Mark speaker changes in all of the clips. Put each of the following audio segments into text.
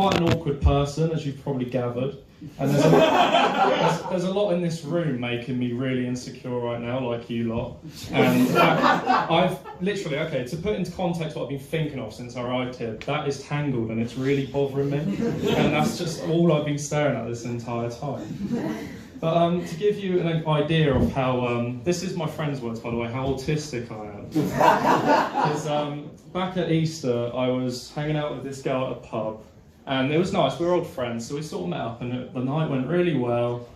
Speaker 1: quite an awkward person, as you've probably gathered. And there's a lot in this room making me really insecure right now, like you lot. And I've literally, okay, to put into context what I've been thinking of since I arrived here, that is Tangled and it's really bothering me. And that's just all I've been staring at this entire time. But to give you an idea of how, this is my friend's words by the way, how autistic I am. Because back at Easter, I was hanging out with this girl at a pub. And it was nice, we were old friends, so we sort of met up and the night went really well.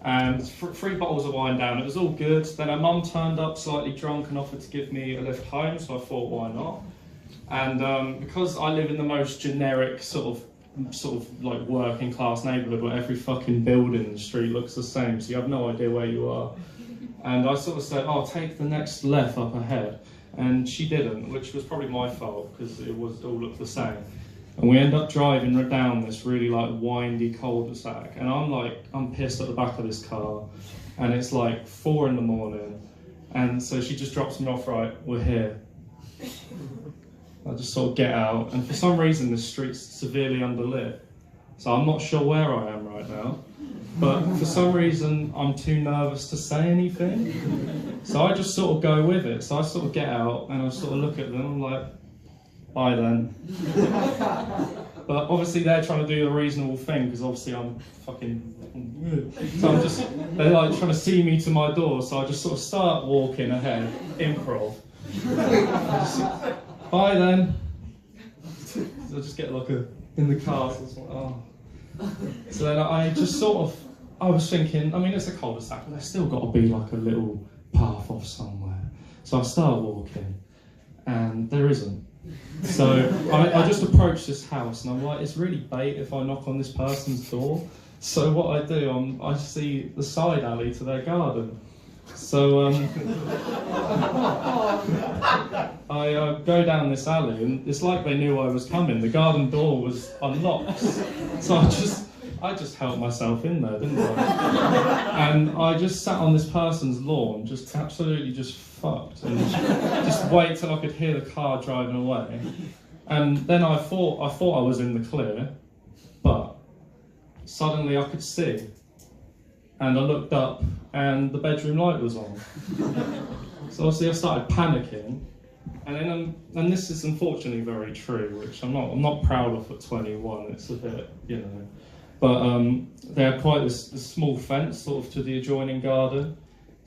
Speaker 1: And 3 bottles of wine down, it was all good. Then her mum turned up slightly drunk and offered to give me a lift home, so I thought, why not? And because I live in the most generic sort of like working class neighbourhood where every fucking building in the street looks the same, so you have no idea where you are. And I sort of said, oh, take the next left up ahead. And she didn't, which was probably my fault because it all looked the same. And we end up driving down this really like windy cul-de-sac, and I'm pissed at the back of this car, and it's like 4 a.m, and so she just drops me off, right, we're here. I just sort of get out, and for some reason this street's severely underlit, so I'm not sure where I am right now, but for some reason I'm too nervous to say anything, so I just sort of go with it. So I sort of get out and I sort of look at them, I'm like, bye then. But obviously they're trying to do the reasonable thing because obviously I'm fucking... So they're like trying to see me to my door, so I just sort of start walking ahead, improv. Bye then. So I just get like in the car, so it's like, oh. So then I just sort of, I was thinking, I mean it's a cul-de-sac, but there's still got to be like a little path off somewhere. So I start walking, and there isn't. So I just approach this house and I'm like, it's really bait if I knock on this person's door. So what I do, I see the side alley to their garden. So I go down this alley and it's like they knew I was coming. The garden door was unlocked. So I just helped myself in there, didn't I? And I just sat on this person's lawn, just absolutely just fucked, and just wait till I could hear the car driving away. And then I thought I was in the clear, but suddenly I could see. And I looked up and the bedroom light was on. So obviously I started panicking. And then, and this is unfortunately very true, which I'm not proud of at 21, it's a bit, you know. But they had quite this small fence sort of to the adjoining garden.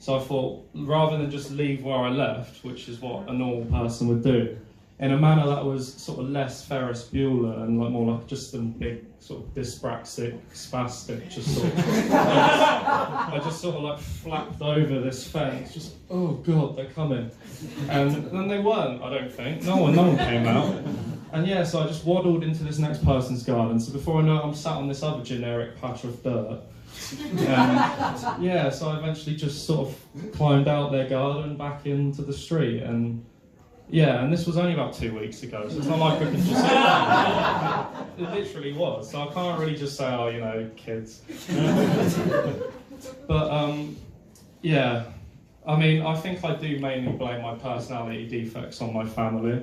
Speaker 1: So I thought, rather than just leave where I left, which is what a normal person would do, in a manner that was sort of less Ferris Bueller and like more like just some big sort of dyspraxic, spastic, just sort of, I just sort of like flapped over this fence, just, oh God, they're coming. And then they weren't, I don't think. No one came out. And yeah, so I just waddled into this next person's garden. So before I know it, I'm sat on this other generic patch of dirt. Yeah, so I eventually just sort of climbed out their garden back into the street, and yeah, and this was only about 2 weeks ago, so it's not like I can just it literally was, so I can't really just say, oh, you know, kids. But yeah, I mean, I think I do mainly blame my personality defects on my family.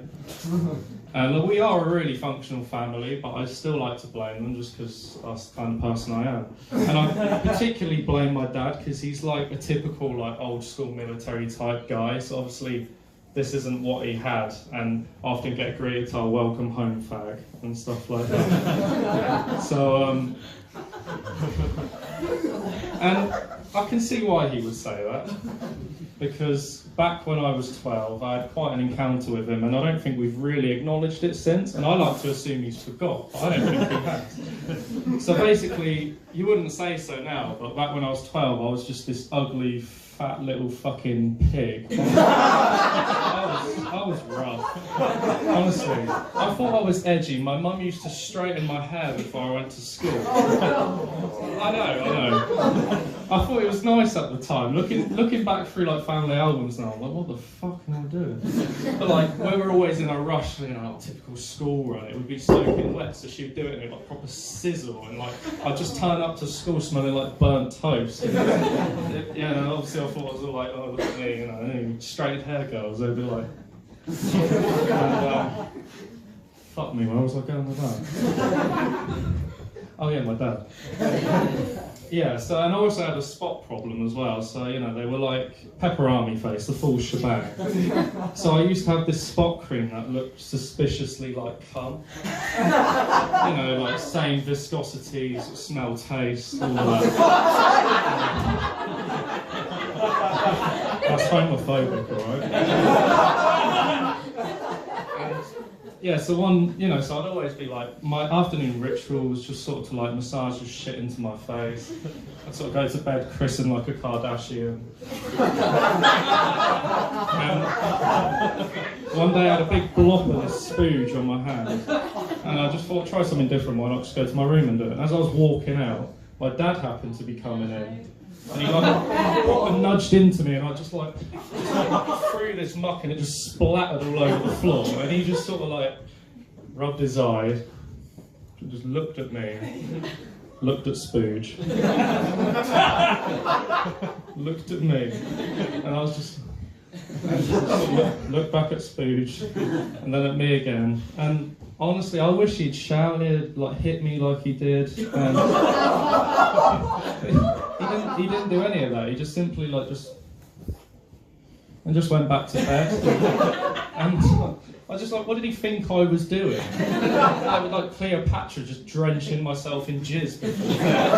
Speaker 1: And we are a really functional family, but I still like to blame them just because that's the kind of person I am. And I particularly blame my dad because he's like a typical like old school military type guy. So obviously this isn't what he had, and I often get greeted to welcome home fag and stuff like that. So and I can see why he would say that, because back when I was 12, I had quite an encounter with him, and I don't think we've really acknowledged it since, and I like to assume he's forgot, but I don't think he has. So basically, you wouldn't say so now, but back when I was 12, I was just this ugly, fat little fucking pig. I was rough. Honestly, I thought I was edgy. My mum used to straighten my hair before I went to school. I know. I thought it was nice at the time. Looking back through like family albums now, I'm like, what the fuck am I doing? But like, we were always in a rush, you know, like typical school run. It would be soaking wet, so she would do it in like proper sizzle, and like I'd just turn up to school smelling like burnt toast. And, you know, obviously I thought I was all like, oh look at me, you know, straight hair girls. They'd be like. And, Fuck me, where was I going with that? Oh yeah, my dad. Yeah, so, and I also had a spot problem as well, so, you know, they were like pepperami face, the full shebang. So I used to have this spot cream that looked suspiciously like cum. You know, like same viscosity, sort of smell, taste, all of that. That's homophobic, alright? Yeah, so so I'd always be like, my afternoon ritual was just sort of to like massage the shit into my face. I'd sort of go to bed christened like a Kardashian. And one day I had a big blob of this spooge on my hand, and I just thought, try something different, why not just go to my room and do it? And as I was walking out, my dad happened to be coming in. And he like nudged into me, and I just like threw this muck, and it just splattered all over the floor. And he just sort of like rubbed his eye, and just looked at me, looked at Spooge, looked at me, and I was just looked back at Spooge, and then at me again. And honestly, I wish he'd shouted, like hit me like he did. And he didn't do any of that. He just simply just went back to bed. And I just like, what did he think I was doing? I would like Cleopatra, just drenching myself in jizz before bed.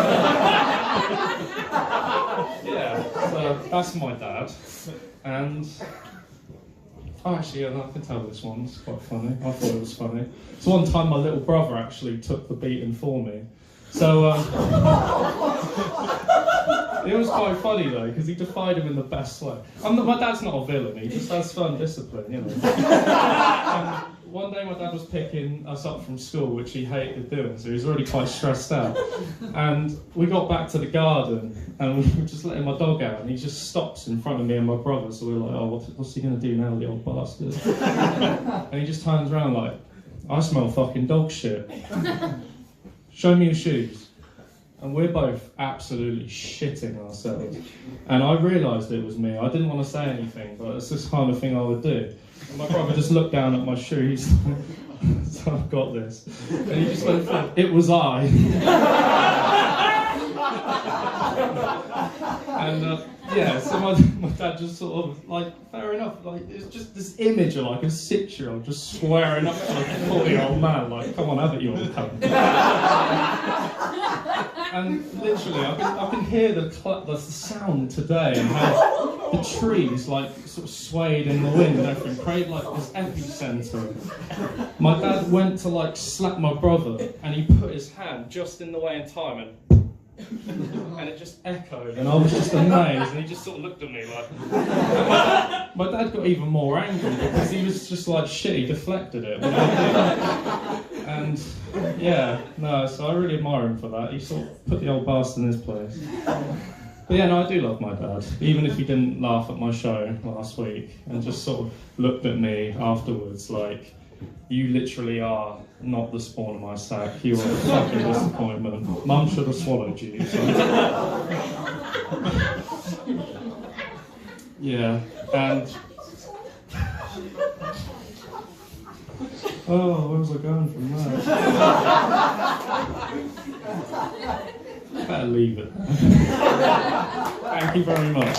Speaker 1: Yeah, so that's my dad. And actually, yeah, I can tell this one. It's quite funny. I thought it was funny. So one time, my little brother actually took the beating for me. So it was quite funny though, because he defied him in the best way. My dad's not a villain. He just has fun discipline, you know. One day my dad was picking us up from school, which he hated doing, so he was already quite stressed out. And we got back to the garden, and we were just letting my dog out, and he just stops in front of me and my brother, so we were like, oh, what's he going to do now, the old bastard? And he just turns around like, I smell fucking dog shit. Show me your shoes. And we're both absolutely shitting ourselves. And I realised it was me. I didn't want to say anything, but it's this kind of thing I would do. And my brother just looked down at my shoes. So I've got this. And he just went, it was I. And yeah, so my dad just sort of, like, fair enough, like, it's just this image of like a 6-year-old just swearing up to like a 40-year-old man, like, come on, have it, you old cunt. And literally, I can hear the sound today, and how the trees like sort of swayed in the wind and everything, created like this epicenter. My dad went to like slap my brother, and he put his hand just in the way in time, and it just echoed, and I was just amazed, and he just sort of looked at me like. My dad got even more angry because he was just like, shit, he deflected it. And yeah, no, so I really admire him for that. He sort of put the old bastard in his place. But yeah, no, I do love my dad, even if he didn't laugh at my show last week and just sort of looked at me afterwards like, you literally are not the spawn of my sack. You are a fucking disappointment. Mum should have swallowed you. So. Yeah, and... Oh, where was I going from there? Better leave it. Thank you very much.